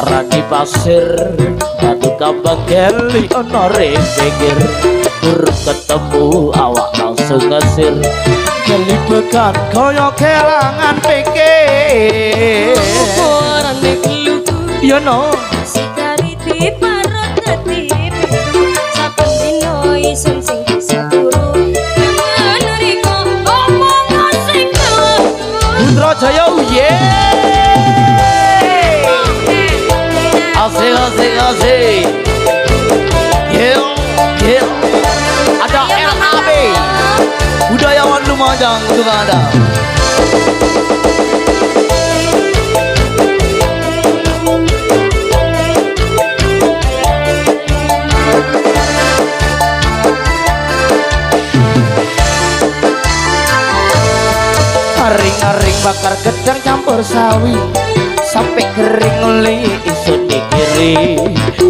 arani pasir batu kambang geli ono ring pinggir urung ketemu awak langsung ngesir geli bekan kaya kelangan pikir orane kluku yo no sikari diparot dadi pitu saben dino isun sing bisa turu menuriko omong sing Putrajaya asik asik asik gil ada LAB budayawan Lumajang untuk Anda. Aring-aring bakar gedang campur sawi sampai kering oleh isun dikiri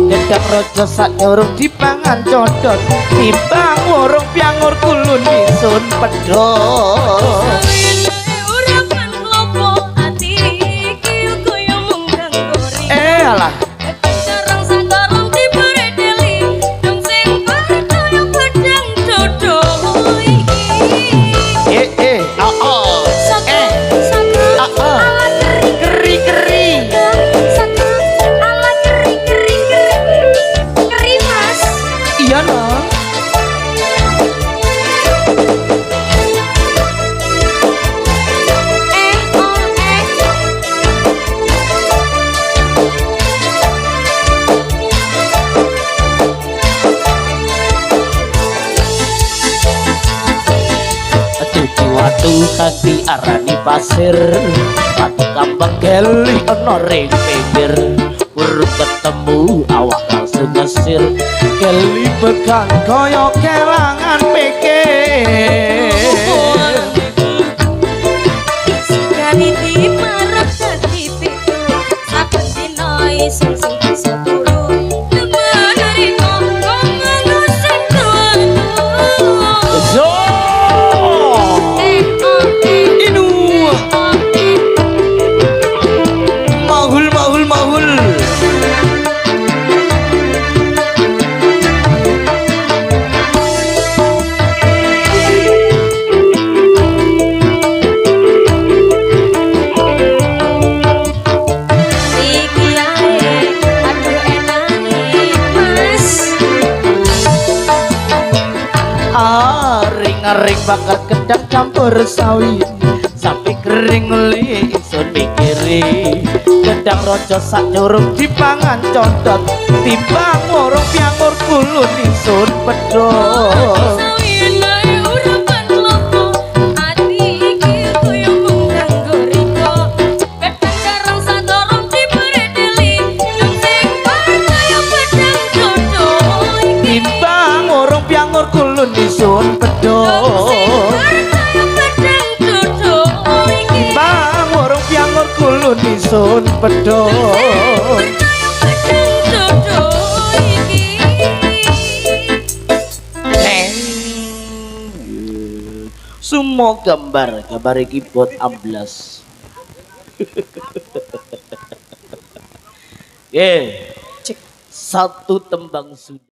gedang rojo sak nyorong dipangan codot timbang warung piangur kulun isun pedot urapan klopo ati iki kaya munggang gori alah sarang sakarang diberi deli dong sing kaya pedang dodo iki watu kaki arani pasir batu kambang geli ono ring pinggir urung ketemu awak langsung ngesir geli bekan kaya kelangan pikir sikari diparot dadi pitu saben dino isun sing bisa turu menuriko omong sing mahul iki ae aduh enake mas ring-ring bakar gedang campur sawi sampai kering oleh isun mikiri gedang rojo sak nyorong dipangan condot timbang warung piangur kulun isun pedot urapan klopo ati iki kaya munggang goriko gedang sarang sadorong diberi deli dong sing kaya pedang dodo iki timbang warung piangur kulun isun pedot timbang warung piangur kulun isun pedot semua gambar iki buat amblas satu tembang sudah.